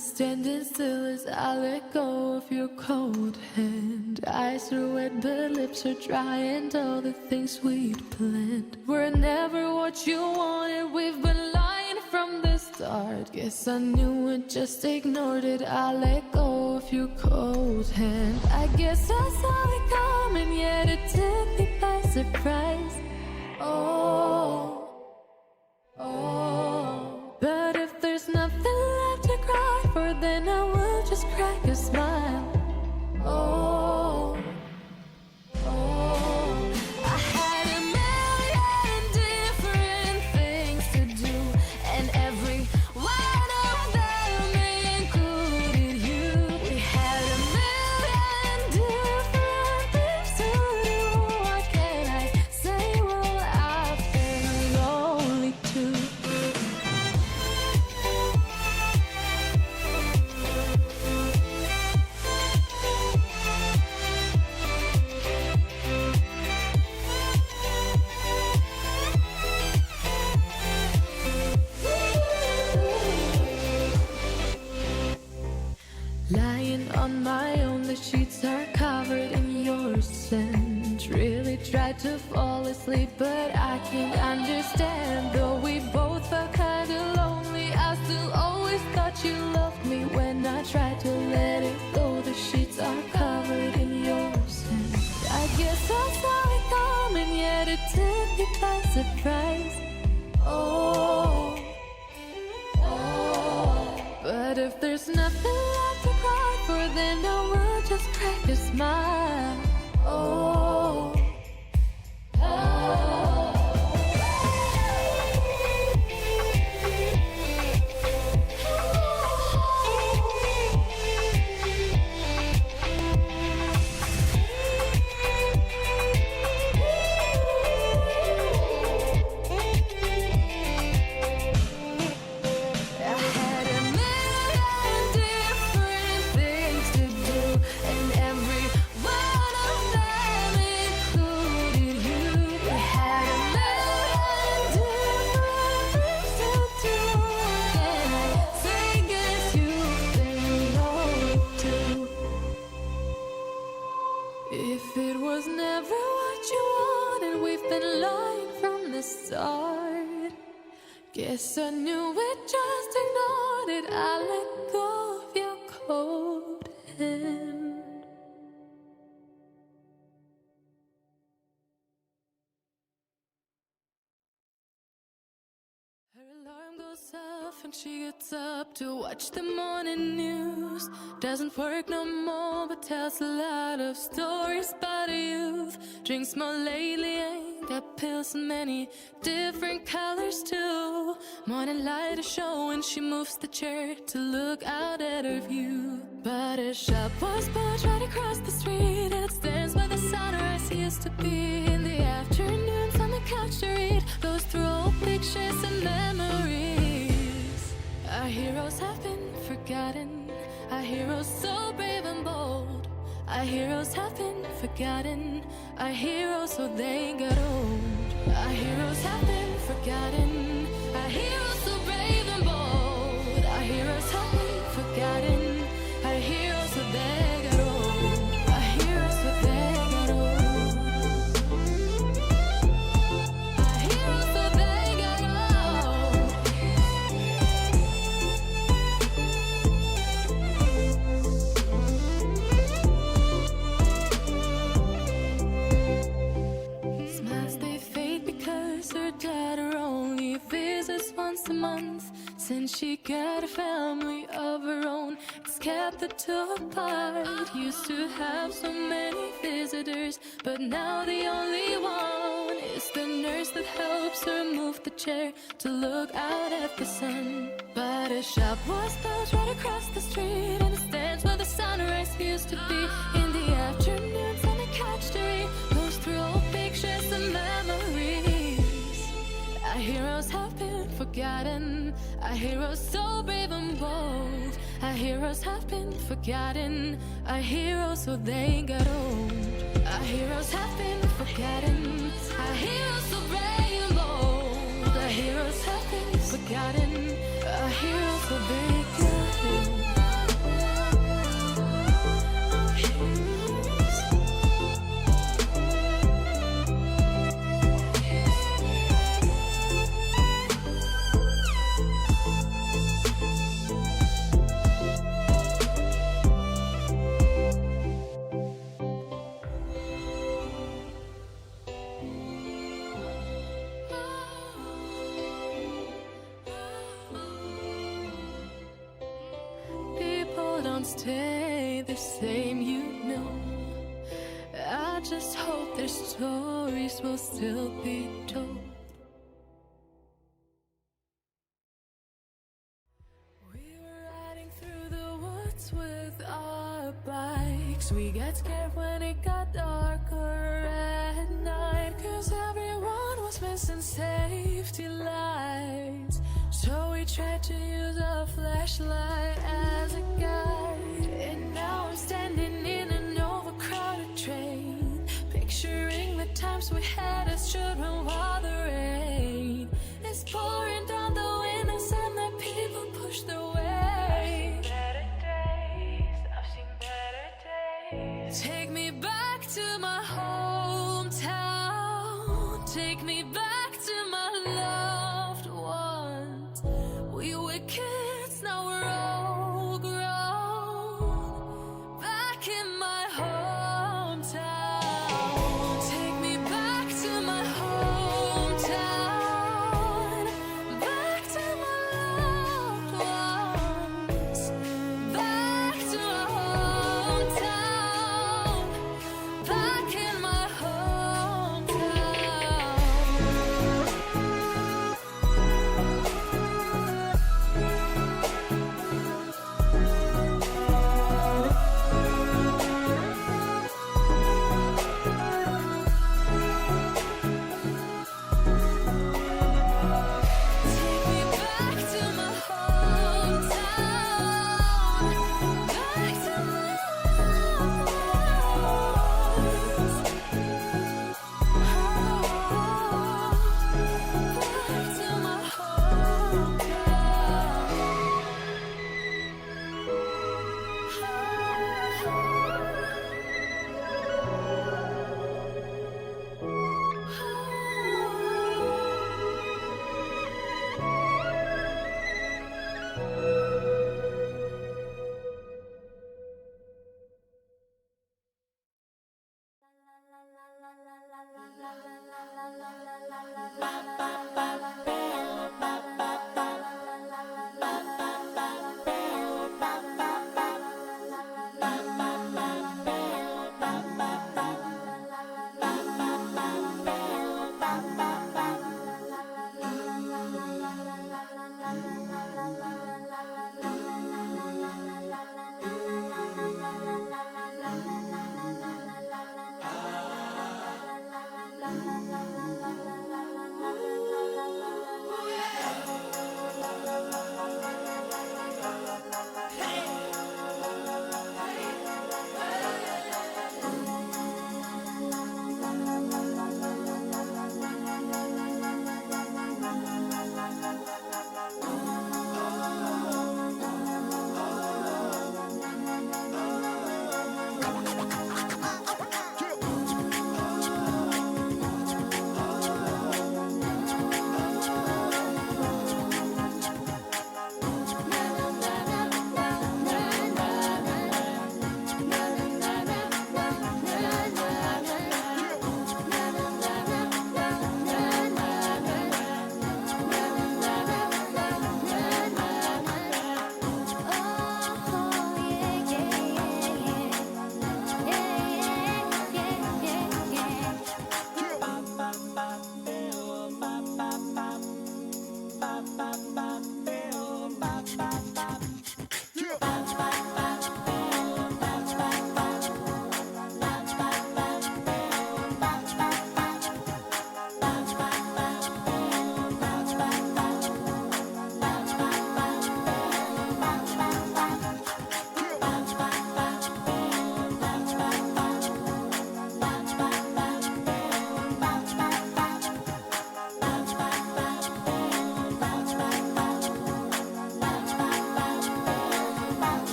standing still as I let go of your cold hand. Eyes are wet but lips are dry, and all the things we'd planned were never what you wanted. We've been lying from the start. Guess I knew it, just ignored it. I let go of your cold hand. I guess I saw it coming, yet it took me by surprise. Oh, oh. But if there's nothing left to cry for, then I will just crack a smile. Oh, oh. I had a million different things to do, and every one of them included you. We had a million different things to do. What can I say? Well, I've been lonely too. Lying on my own, the sheets are covered in your scent. Really tried to fall asleep, but I can't understand. Though we both felt kinda lonely, I still always thought you loved me. When I tried to let it go, the sheets are covered in your scent. I guess I saw it coming, yet it took me by surprise. Oh, oh. But if there's nothing left to cry for, then I will just crack a smile. Oh, oh. I had a million different things to do, and every one of them included you. We had a million different things to do. Can I say, guess you've been lonely too? If it was never what you wanted, we've been lying from the start. Guess I knew it, just ignored it. I let go of your cold hand. Her alarm goes off and she gets up to watch the morning news. Doesn't work no more, but tells a lot of stories about her youth. Drinks more lately, ain't got pills in many different colors too. Morning light is showing, she moves the chair to look out at her view. But her shop was built right across the street, and it stands where the sunrise used to be. In the afternoons on the couch to read, goes through old pictures and memories. Our heroes have been forgotten, our heroes so brave and bold. Our heroes have been forgotten, our heroes so they got old. Our heroes have been forgotten, our heroes so brave and bold. Our heroes have been forgotten, our heroes so they got old. Our heroes so they got old. Our heroes so they got old. Smiles they fade because her daughter only visits once a month. Since she got a family of her own, it's kept the two apart. Used to have so many visitors, but now the only one is the nurse that helps her move the chair to look out at the sun. But her shop was built right across the street, and it stands where the sunrise used to be. In the afternoons on the couch to read, goes through old pictures and memories. Our heroes have been forgotten, our heroes so brave and bold. Our heroes have been forgotten, our heroes so they got old. Our heroes have been forgotten, our heroes so brave and bold. Our heroes have been forgotten, our heroes so they got old. stay the same, you know. I just hope their stories will still be told. We were riding through the woods with our bikes. We got scared when it got darker at night, 'cause everyone was missing safety lights. So we tried to use a flashlight as a guide. And now I'm standing in an overcrowded train, picturing the times we had as children while the rain is pouring down the windows and the people push their way. I've seen better days, I've seen better days. Take me back to my hometown, take me back to my loved ones. We were kids, now we're all grown. Back in my hometown, take me back to my hometown. Back to my loved ones. Back to my hometown. Back in my Take me back to my hometown. Back to my ones. Back to my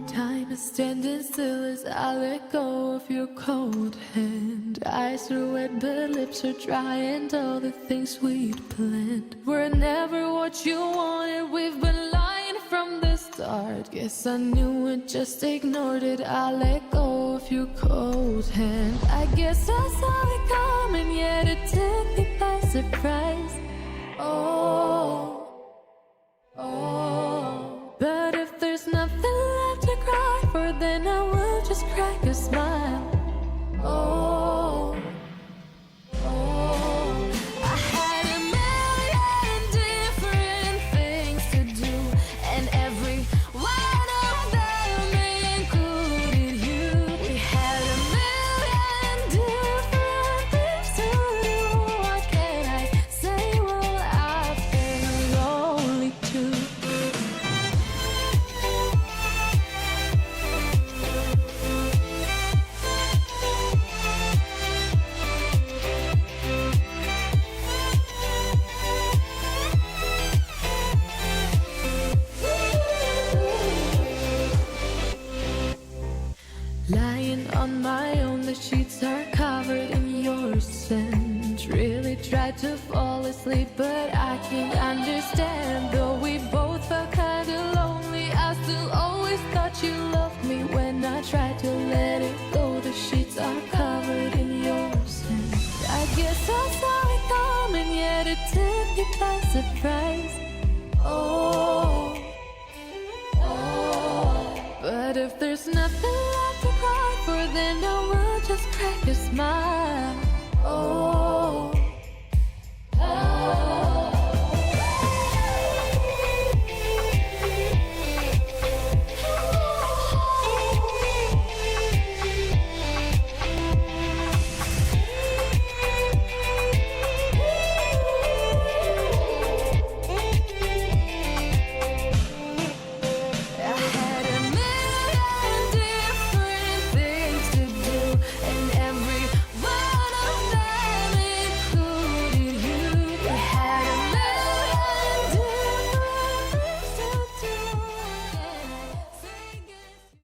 Time is standing still as I let go of your cold hand. Eyes are wet but lips are dry, and all the things we'd planned were never what you wanted. We've been lying from the start. Guess I knew it, just ignored it. I let go of your cold hand. I guess I saw it coming, yet it took me by surprise. Oh, oh. But if there's nothing left to cry for, then I will just crack a smile. Oh, oh. I had a million different things to do, and every one of them included you. We had a million different things to do. What can I say? Well, I've been lonely too. Lying on my own, the sheets are covered in your scent. Really tried to fall asleep, but I can't understand. Though we both felt kinda lonely, I still always thought you loved me. When I tried to let it go, the sheets are covered in your scent. I guess I saw it coming, yet it took me by surprise. Oh, oh. But if there's nothing left to cry for, then I will just crack a smile.